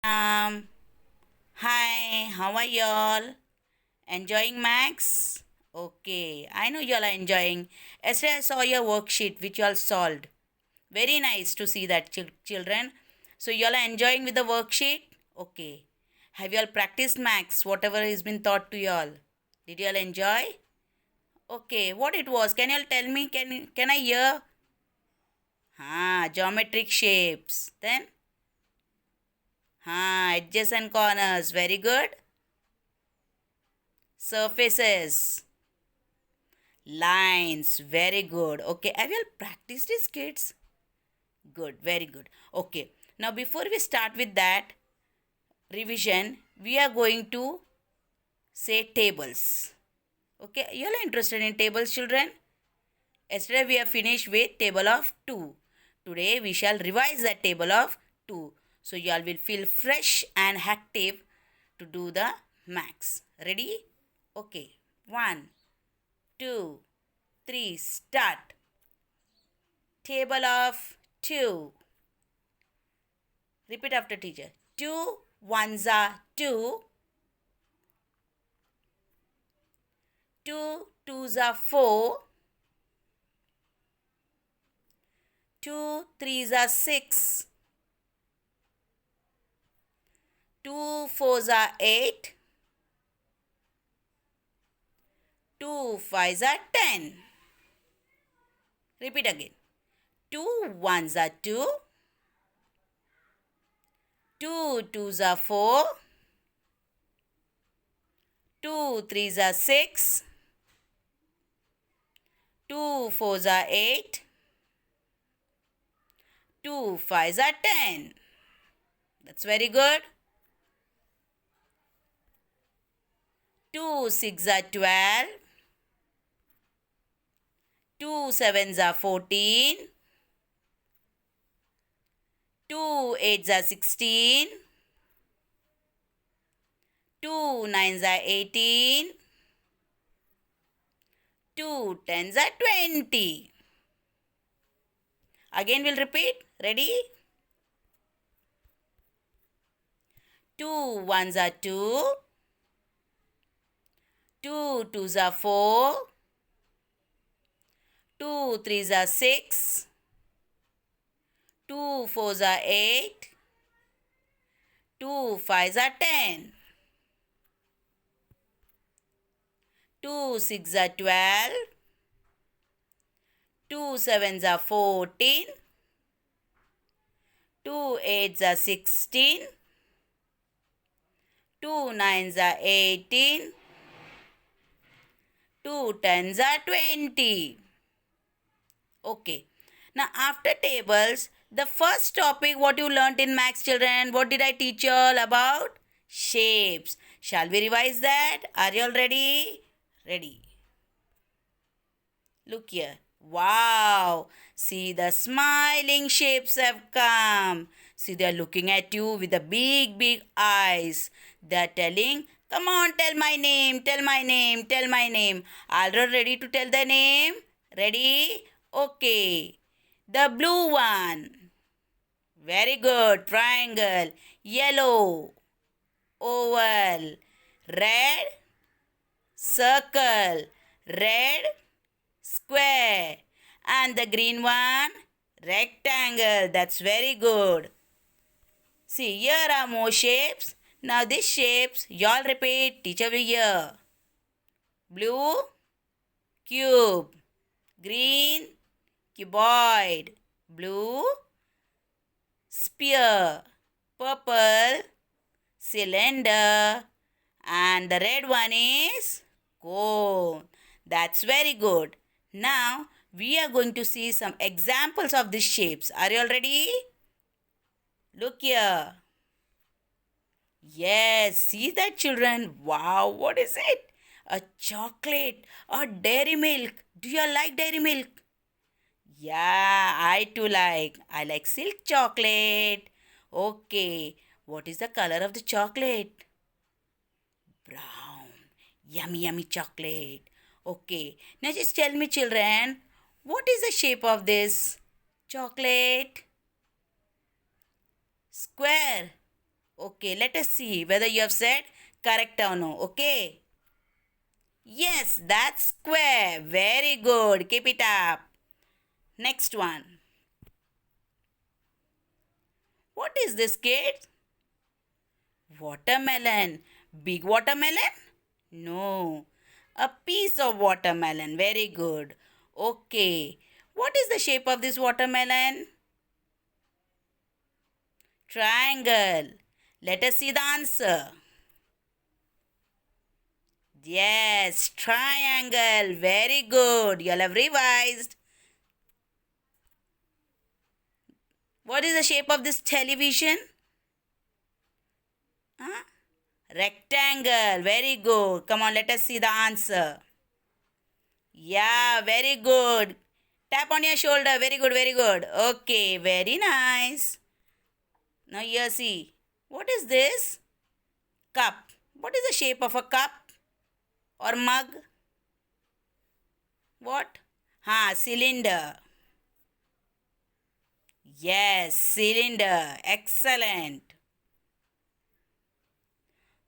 Um, Hi, how are y'all? Enjoying Max? Okay, I know y'all are enjoying. Yesterday I saw your worksheet which y'all solved. Very nice to see that, children. So y'all are enjoying with the worksheet? Okay. Have y'all practiced Max, whatever has been taught to y'all? Did y'all enjoy? Okay, what it was? Can y'all tell me? Can I hear? Geometric shapes. Then? Edges and corners. Very good. Surfaces, lines, very good. Okay, have you all practiced this, kids? Good, very good. Okay, now before we start with that revision, we are going to say tables. Okay, you all are interested in tables, children? Yesterday we have finished with table of 2. Today we shall revise that table of 2. So you all will feel fresh and active to do the max. Ready? Okay, 1, 2, 3, start. Table of 2. Repeat after teacher. 2 ones are 2. 2 twos are 4. 2 threes are 6. 2 fours are 8. 2 fives are 10. Repeat again. 2 ones are 2. 2 twos are 4. 2 threes are 6. 2 fours are 8. 2 fives are 10. That's very good. 2 six are 12. 2 sevens are 14. 2 eights are 16. 2 nines are 18. 2 tens are 20. Again we'll repeat. Ready? 2 ones are 2. 2 twos are 4. 2 threes are 6. 2 fours are 8. 2 fives are 10. 2 six are 12. 2 sevens are 14. 2 eights are 16. 2 nines are 18. 2 tens are 20. Okay. Now after tables, the first topic what you learnt in max, children, what did I teach you all about? Shapes. Shall we revise that? Are you all ready? Ready. Look here. Wow. See, the smiling shapes have come. See, they are looking at you with the big, big eyes. They are telling, come on, tell my name, tell my name, tell my name. Are you ready to tell the name? Ready? Okay. The blue one. Very good. Triangle. Yellow. Oval. Red. Circle. Red. Square. And the green one, rectangle. That's very good. See, here are more shapes. Now these shapes, y'all repeat. Teacher will hear. Blue, cube. Green, cuboid. Blue, sphere. Purple, cylinder. And the red one is cone. That's very good. Now we are going to see some examples of these shapes. Are you all ready? Look here. Yes, see that, children? Wow, what is it? A chocolate or dairy milk. Do you all like dairy milk? Yeah, I too like. I like silk chocolate. Okay, what is the color of the chocolate? Brown. Yummy, yummy chocolate. Okay, now just tell me, children, what is the shape of this chocolate? Square. Okay, let us see whether you have said correct or no. Okay. Yes, that's square. Very good. Keep it up. Next one. What is this, kid? Watermelon. Big watermelon? No. A piece of watermelon. Very good. Okay. What is the shape of this watermelon? Triangle. Let us see the answer. Yes, triangle. Very good. You all have revised. What is the shape of this television? Huh? Rectangle. Very good. Come on, let us see the answer. Yeah, very good. Tap on your shoulder. Very good, very good. Okay, very nice. Now here see. What is this? Cup. What is the shape of a cup or mug? What? Cylinder. Yes, cylinder. Excellent.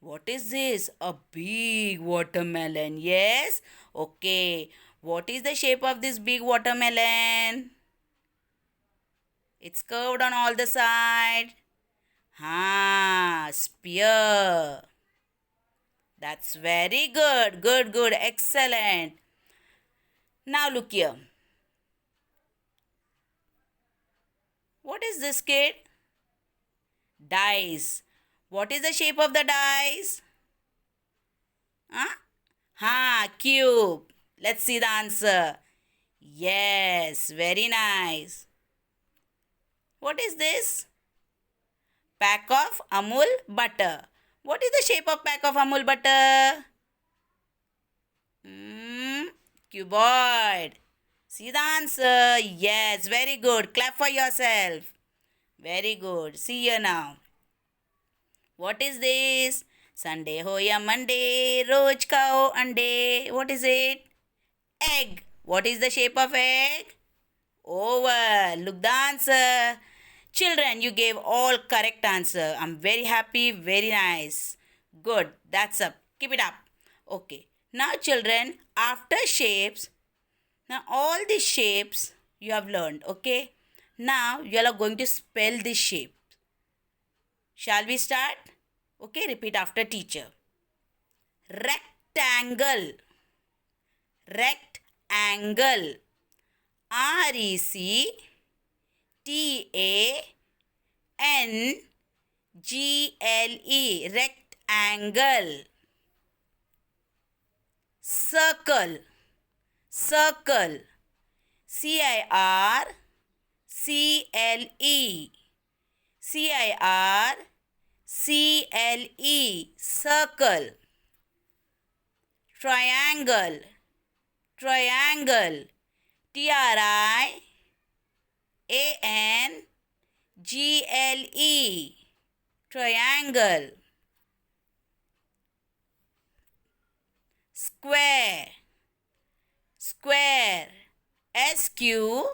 What is this? A big watermelon. Yes. Okay. What is the shape of this big watermelon? It's curved on all the sides. Spear. That's very good. Good, good. Excellent. Now look here. What is this, kid? Dice. What is the shape of the dice? Cube. Let's see the answer. Yes, very nice. What is this? Pack of Amul butter. What is the shape of pack of Amul butter? Cuboid. See the answer. Yes, very good. Clap for yourself. Very good. See here now. What is this? Sunday ho ya Monday, roj khao ande. What is it? Egg. What is the shape of egg? Oval. Look the answer. Children, you gave all correct answer. I'm very happy. Very nice. Good. That's up. Keep it up. Okay. Now children, after shapes, now all these shapes you have learned. Okay. Now you all are going to spell this shape. Shall we start? Okay. Repeat after teacher. Rectangle. Rectangle. RECTANGLE. Rectangle. Circle. Circle. CIRCLE. CIRCLE. Circle. Triangle. Triangle. TRIANGLE. Triangle. Square. Square. SQUARE.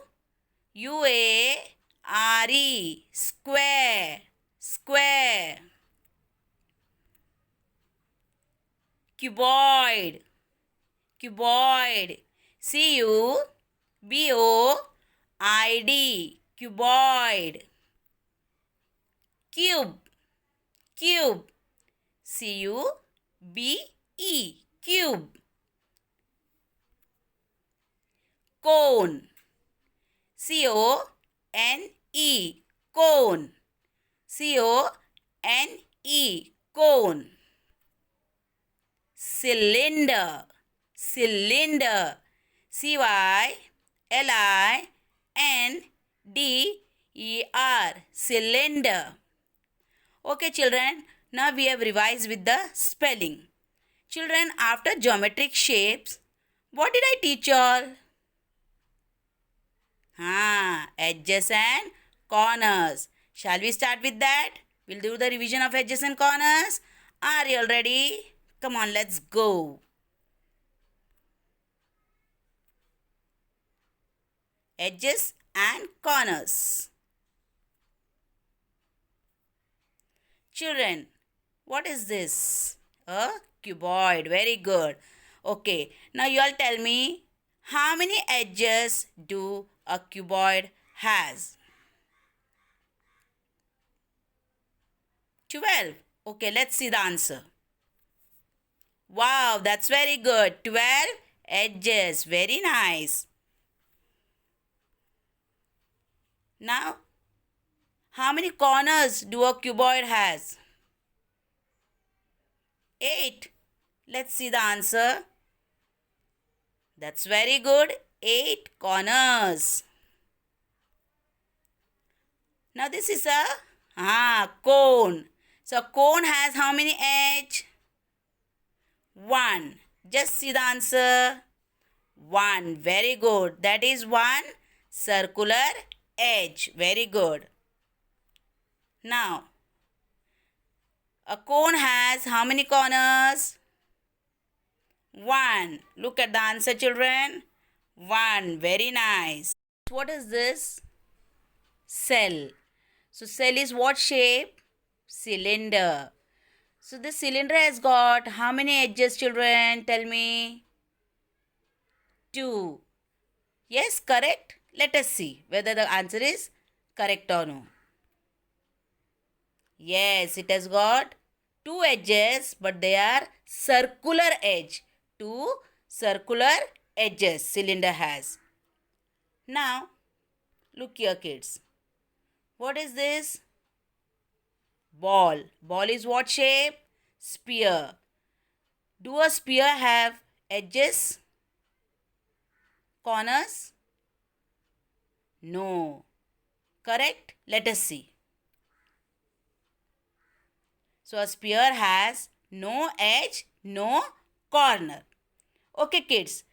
Square. Square. Cuboid. Cuboid. CUBOID. Cuboid. Cube. Cube. CUBE. Cube. Cone. CONE. Cone. CONE. Cone. Cylinder. Cylinder. CYLINDER. Cylinder. Okay, children. Now we have revised with the spelling. Children, after geometric shapes, what did I teach you all? Edges and corners. Shall we start with that? We'll do the revision of edges and corners. Are you all ready? Come on, let's go. Edges and corners. Children, what is this? A cuboid. Very good. Okay, now you all tell me how many edges do a cuboid has? 12. Okay, let's see the answer. Wow, that's very good. 12 edges. Very nice. Now, how many corners do a cuboid has? 8. Let's see the answer. That's very good. 8 corners. Now this is a cone. So cone has how many edge? 1. Just see the answer. 1. Very good. That is one circular edge. Very good. Now, a cone has how many corners? 1. Look at the answer, children. 1. Very nice. What is this? Cell. So cell is what shape? Cylinder. So the cylinder has got how many edges, children? Tell me. 2. Yes, correct. Let us see whether the answer is correct or no. Yes, it has got 2 edges, but they are circular edge. 2 circular edges cylinder has. Now, look here, kids. What is this? Ball. Ball is what shape? Spear. Do a spear have edges? Corners? No. Correct? Let us see. So a spear has no edge, no corner. Okay, kids.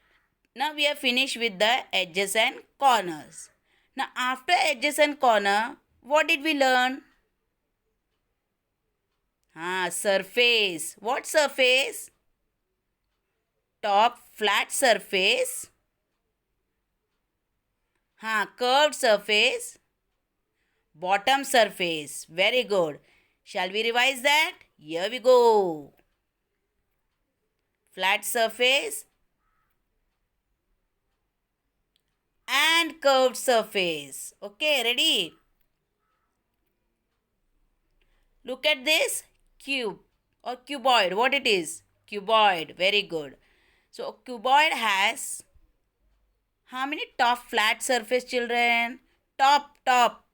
Now we are finished with the edges and corners. Now after edges and corner, what did we learn? Surface. What surface? Top flat surface. Curved surface. Bottom surface. Very good. Shall we revise that? Here we go. Flat surface and curved surface. Okay, ready? Look at this cube or cuboid. What it is? Cuboid. Very good. So, cuboid has how many top flat surface, children? Top.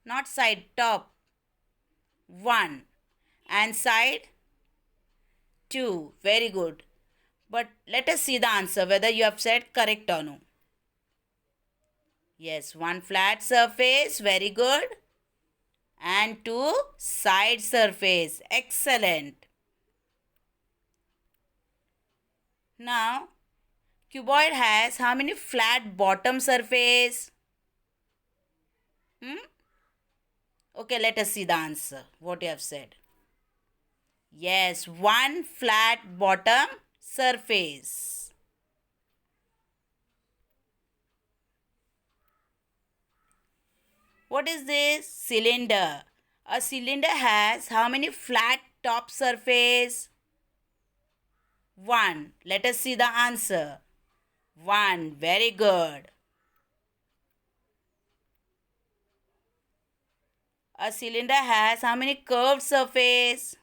Not side, top. 1. And side? 2. Very good. But let us see the answer whether you have said correct or no. Yes, 1 flat surface. Very good. And 2 side surface. Excellent. Now, cuboid has how many flat bottom surface? Okay, let us see the answer. What you have said. Yes, 1 flat bottom surface. What is this? Cylinder. A cylinder has how many flat top surface? 1. Let us see the answer. 1. Very good. A cylinder has how many curved surface?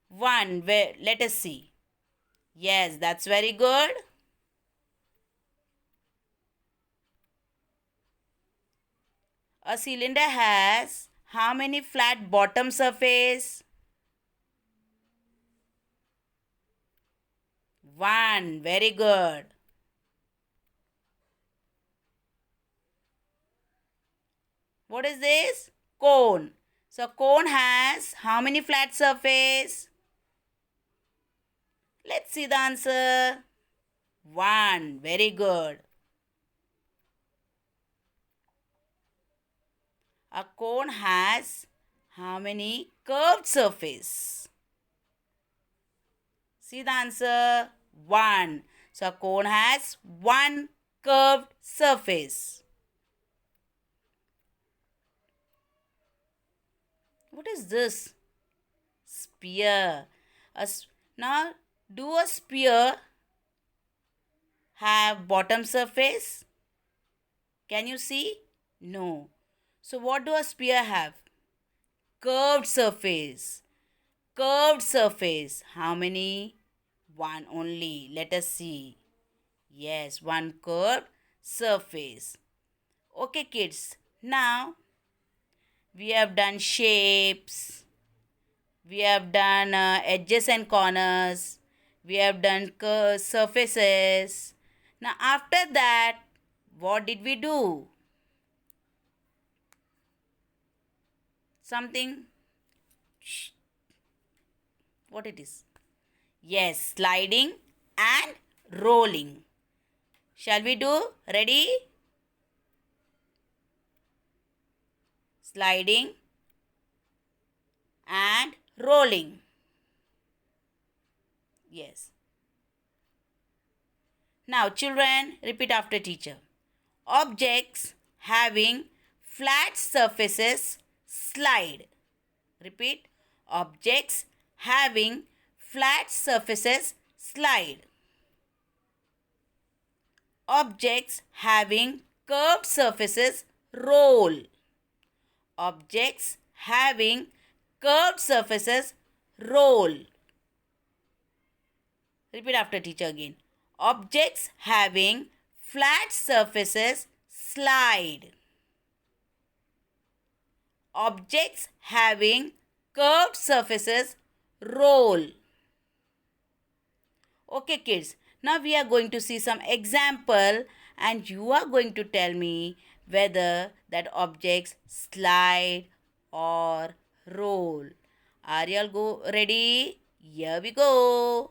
1. Let us see. Yes, that's very good. A cylinder has how many flat bottom surface? 1. Very good. What is this? Cone. So cone has how many flat surface? Let's see the answer. 1. Very good. A cone has how many curved surface? See the answer. 1. So a cone has 1 curved surface. What is this? Sphere. Now, do a sphere have bottom surface? Can you see? No. So what do a sphere have? Curved surface. Curved surface. How many? One only. Let us see. Yes, one curved surface. Okay, kids. Now we have done shapes. We have done edges and corners. We have done surfaces. Now after that, what did we do? Something. Shh. What it is? Yes, sliding and rolling. Shall we do? Ready? Sliding and rolling. Yes. Now, children, repeat after teacher. Objects having flat surfaces slide. Repeat. Objects having flat surfaces slide. Objects having curved surfaces roll. Objects having curved surfaces roll. Repeat after teacher again. Objects having flat surfaces slide. Objects having curved surfaces roll. Okay, kids. Now we are going to see some example and you are going to tell me whether that objects slide or roll. Are you all ready? Here we go.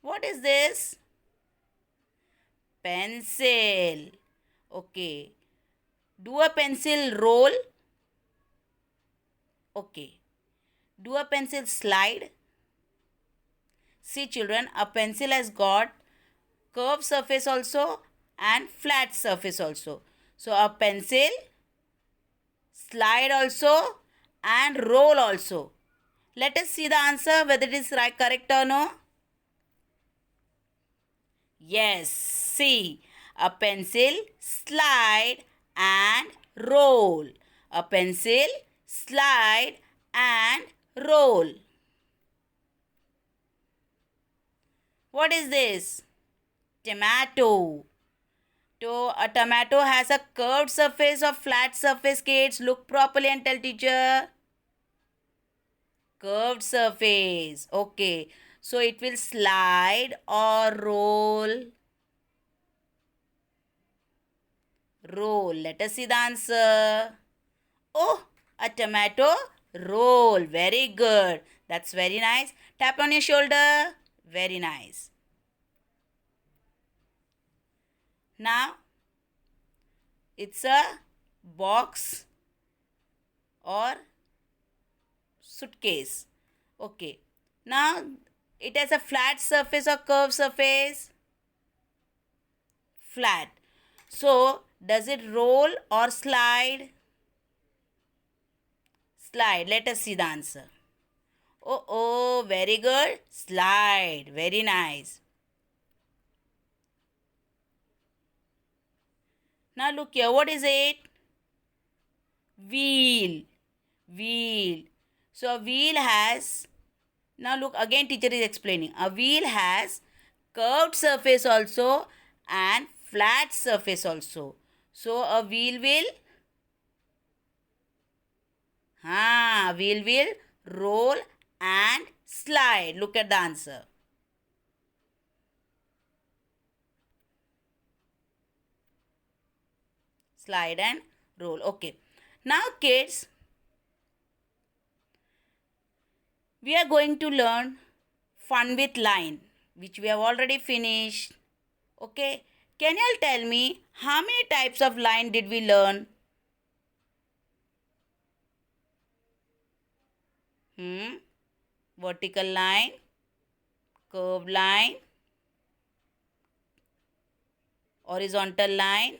What is this? Pencil. Okay. Do a pencil roll? Okay. Do a pencil slide? See children, a pencil has got curved surface also and flat surface also. So a pencil slide also and roll also. Let us see the answer whether it is right, correct or no. Yes, see, a pencil slide and roll. A pencil slide and roll. What is this? Tomato. A tomato has a curved surface or flat surface, kids. Look properly and tell teacher. Curved surface. Okay. So it will slide or roll. Roll. Let us see the answer. Oh, a tomato roll. Very good. That's very nice. Tap on your shoulder. Very nice. Now, it's a box or suitcase. Okay. Now, it has a flat surface or curved surface? Flat. So, does it roll or slide? Slide. Let us see the answer. Oh, very good. Slide. Very nice. Now look here. What is it? Wheel. Wheel. So a wheel has, now look again teacher is explaining. A wheel has curved surface also and flat surface also. So a wheel will roll and slide. Look at the answer. Slide and roll. Okay. Now kids, we are going to learn fun with line, which we have already finished. Okay. Can you all tell me how many types of line did we learn? Vertical line, curved line, horizontal line,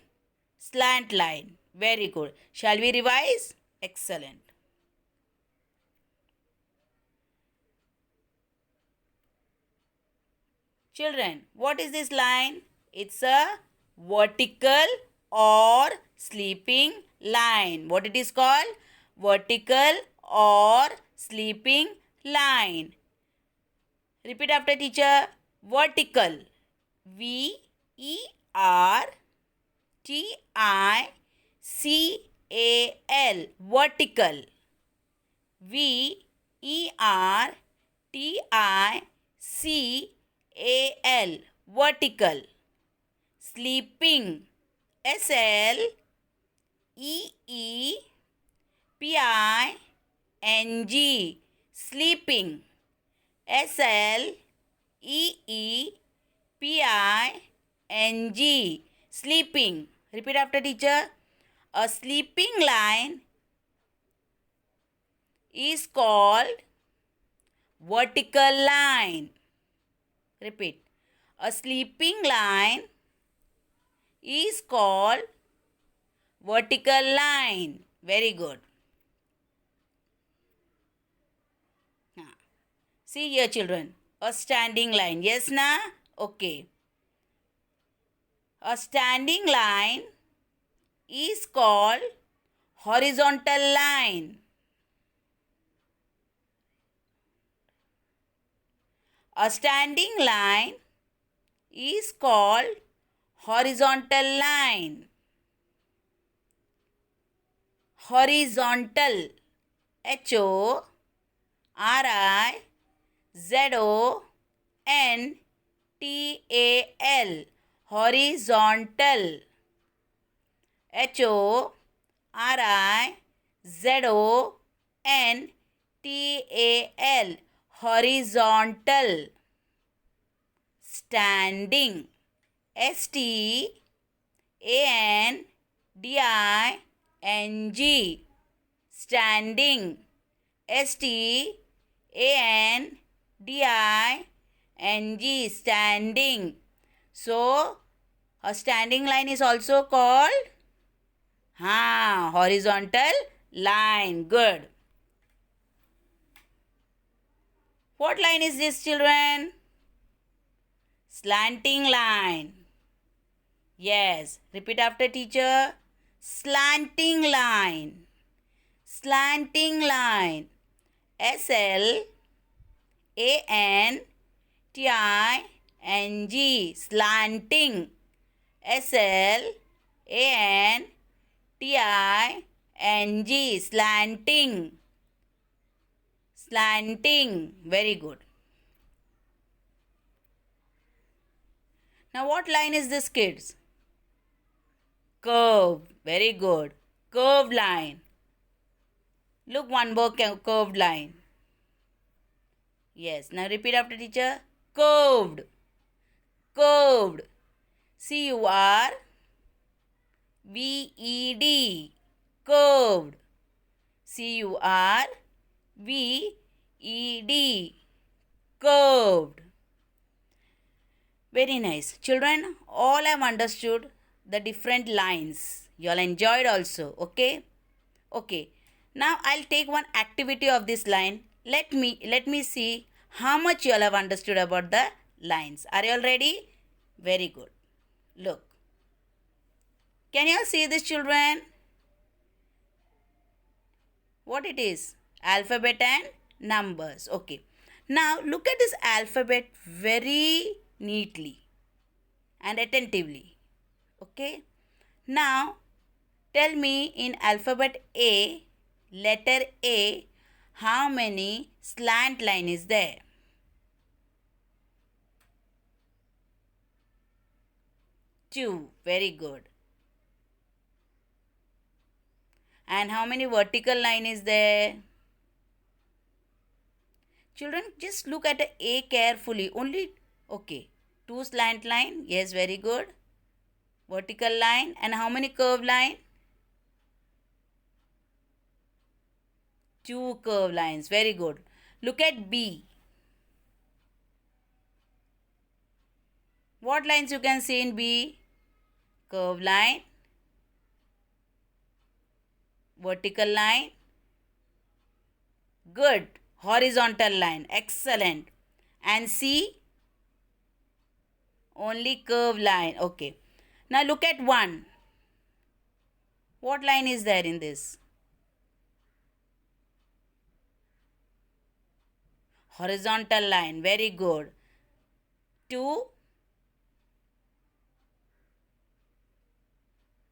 slant line. Very good. Shall we revise? Excellent. Children, what is this line? It's a vertical or sleeping line. What it is called? Vertical or sleeping line. Repeat after teacher. Vertical. Vertical. Vertical. Vertical. Vertical. Sleeping. Sleeping. Sleeping. Sleeping. Sleeping. Repeat after teacher. A sleeping line is called vertical line. Repeat. A sleeping line is called vertical line. Very good. See here children. A standing line. Yes na? Okay. A standing line is called horizontal line. A standing line is called horizontal line. Horizontal. HORIZONTAL. Horizontal. HORIZONTAL. Horizontal. Standing. STANDING. Standing. STANDING. Standing. So, a standing line is also called horizontal line. Good. What line is this, children? Slanting line. Yes. Repeat after teacher. Slanting line. Slanting line. SLANTING. Slanting. SLANTING. Slanting. Slanting. Very good. Now what line is this, kids? Curve. Very good. Curved line. Look, one more curved line. Yes. Now repeat after teacher. Curved. Curved. CURVED. Curved. CURVED. Curved. Very nice. Children, all have understood the different lines. You all enjoyed also. Okay? Okay. Now I'll take one activity of this line. Let me see how much you all have understood about the lines. Are you all ready? Very good. Look. Can you all see this, children? What it is? Alphabet and numbers. Okay. Now look at this alphabet very neatly and attentively. Okay. Now tell me in alphabet A, letter A, how many slant line is there? 2. Very good. And how many vertical line is there? Children, just look at the A carefully. Only, okay. 2 slant line. Yes, very good. Vertical line. And how many curve line? 2 curve lines. Very good. Look at B. What lines you can see in B? Curve line. Vertical line. Good. Horizontal line. Excellent. And C, only curved line. Okay. Now look at 1. What line is there in this? Horizontal line. Very good. 2,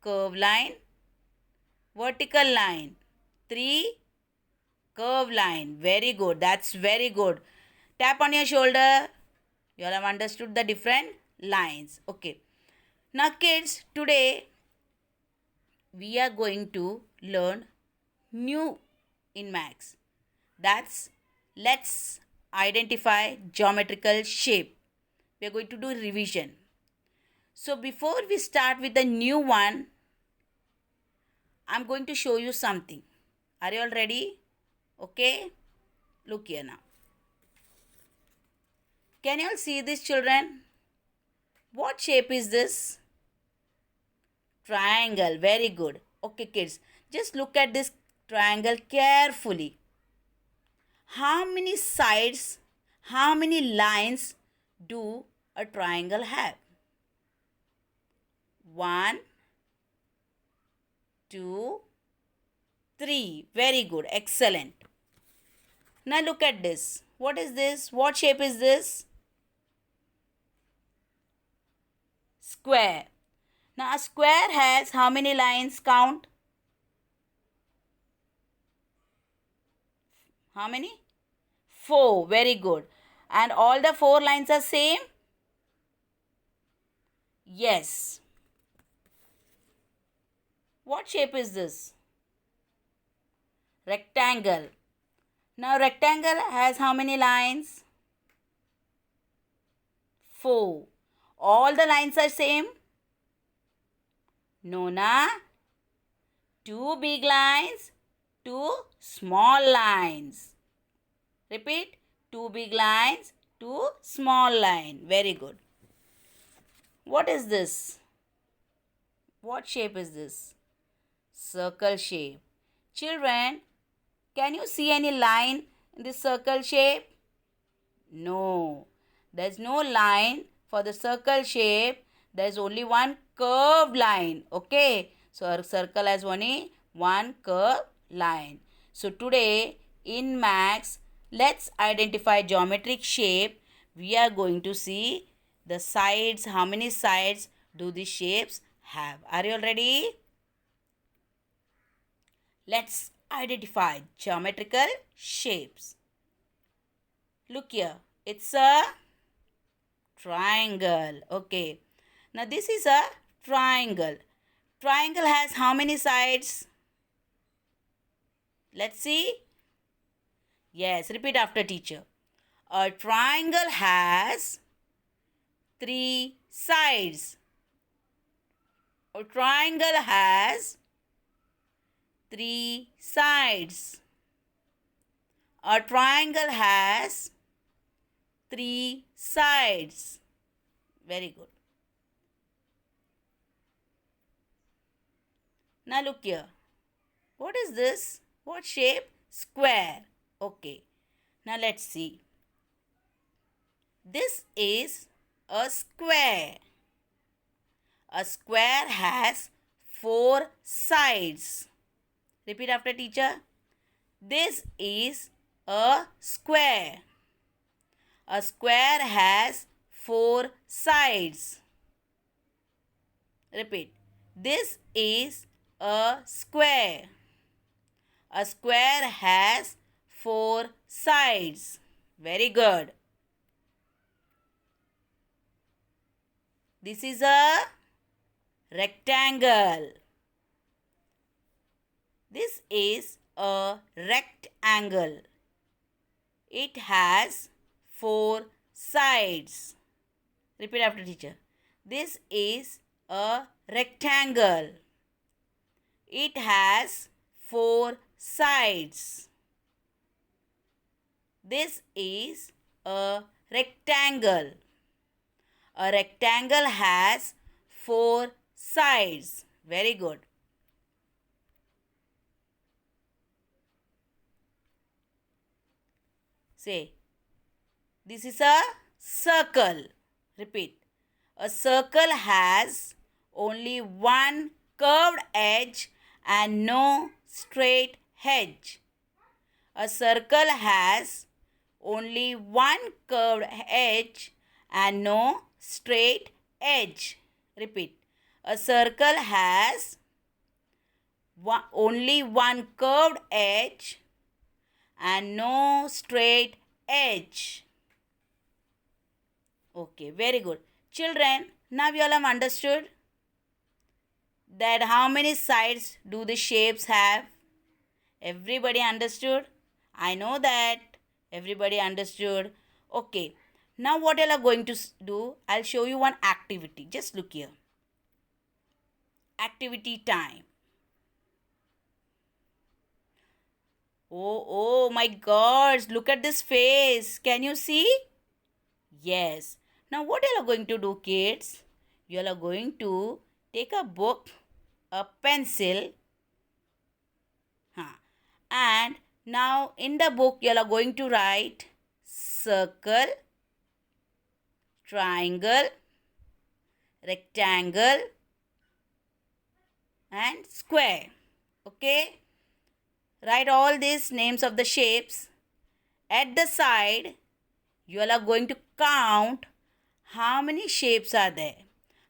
curved line. Vertical line. 3, curved line. Very good. That's very good. Tap on your shoulder. You all have understood the different lines. Okay. Now kids, today we are going to learn new in maths. That's let's identify geometrical shape. We are going to do revision. So before we start with the new one, I'm going to show you something. Are you all ready? Okay. Look here now. Can you all see this, children? What shape is this? Triangle. Very good. Okay, kids. Just look at this triangle carefully. How many sides, how many lines do a triangle have? 1, 2, 3. Very good. Excellent. Now look at this. What is this? What shape is this? Square. Now a square has how many lines? Count. How many? 4. Very good. And all the 4 lines are same? Yes. What shape is this? Rectangle. Now rectangle has how many lines? 4. All the lines are same? No, na? 2 big lines, 2 small lines. Repeat. 2 big lines, 2 small line. Very good. What is this? What shape is this? Circle shape. Children, can you see any line in this circle shape? No. There's no line for the circle shape. There's only one curved line. Okay. So our circle has only one curved line. So today in maths, let's identify geometric shape. We are going to see the sides. How many sides do these shapes have? Are you all ready? Let's identify geometrical shapes. Look here. It's a triangle. Okay. Now this is a triangle. Triangle has how many sides? Let's see. Yes, repeat after teacher. A triangle has 3 sides. A triangle has 3 sides. A triangle has 3 sides. Very good. Now look here. What is this? What shape? Square. Okay. Now let's see. This is a square. A square has 4 sides. Repeat after teacher. This is a square. A square has 4 sides. Repeat. This is a square. A square has 4 sides. Very good. This is a rectangle. This is a rectangle. It has 4 sides. Repeat after teacher. This is a rectangle. It has 4 sides. This is a rectangle. A rectangle has 4 sides. Very good. Say, this is a circle. Repeat. A circle has only one curved edge and no straight edge. A circle has only one curved edge and no straight edge. Repeat. A circle has only one curved edge and no straight edge. Okay, very good. Children, now you all have understood that how many sides do the shapes have? Everybody understood? I know that everybody understood. Okay, now what you all are going to do? I'll show you one activity. Just look here. Activity time. Oh my God, look at this face. Can you see? Yes. Now what you all are going to do, kids? You all are going to take a book, a pencil, and now in the book you all are going to write circle, triangle, rectangle and square. Okay? Write all these names of the shapes. At the side, you all are going to count how many shapes are there,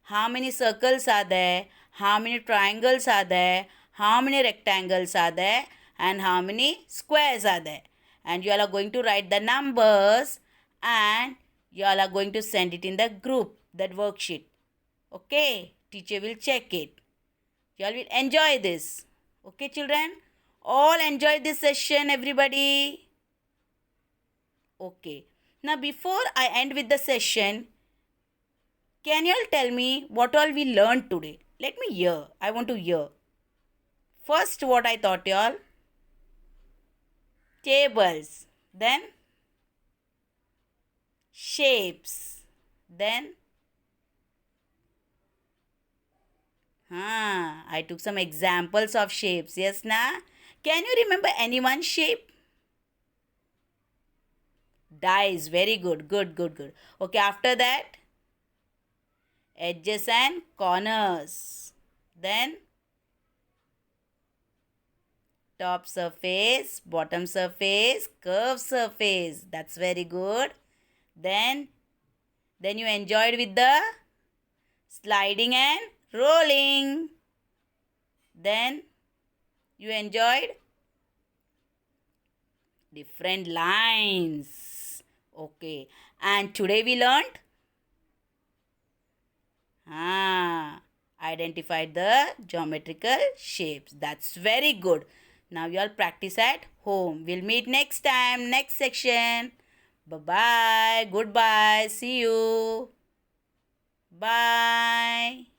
how many circles are there, how many triangles are there, how many rectangles are there, and how many squares are there. And you all are going to write the numbers and you all are going to send it in the group, that worksheet. Okay, teacher will check it. You all will enjoy this. Okay, children? All enjoy this session, everybody. Okay. Now, before I end with the session, can you all tell me what all we learned today? Let me hear. I want to hear. First, what I taught you all? Tables. Then, shapes. Then, I took some examples of shapes. Yes, na? Can you remember any one shape? Dice. Very good. Good. Okay, after that, edges and corners. Then, top surface, bottom surface, curved surface. That's very good. Then you enjoyed with the sliding and rolling. Then you enjoyed different lines. Okay. And today we learned identified the geometrical shapes. That's very good. Now you all practice at home. We'll meet next time, next section. Bye-bye. Goodbye. See you. Bye.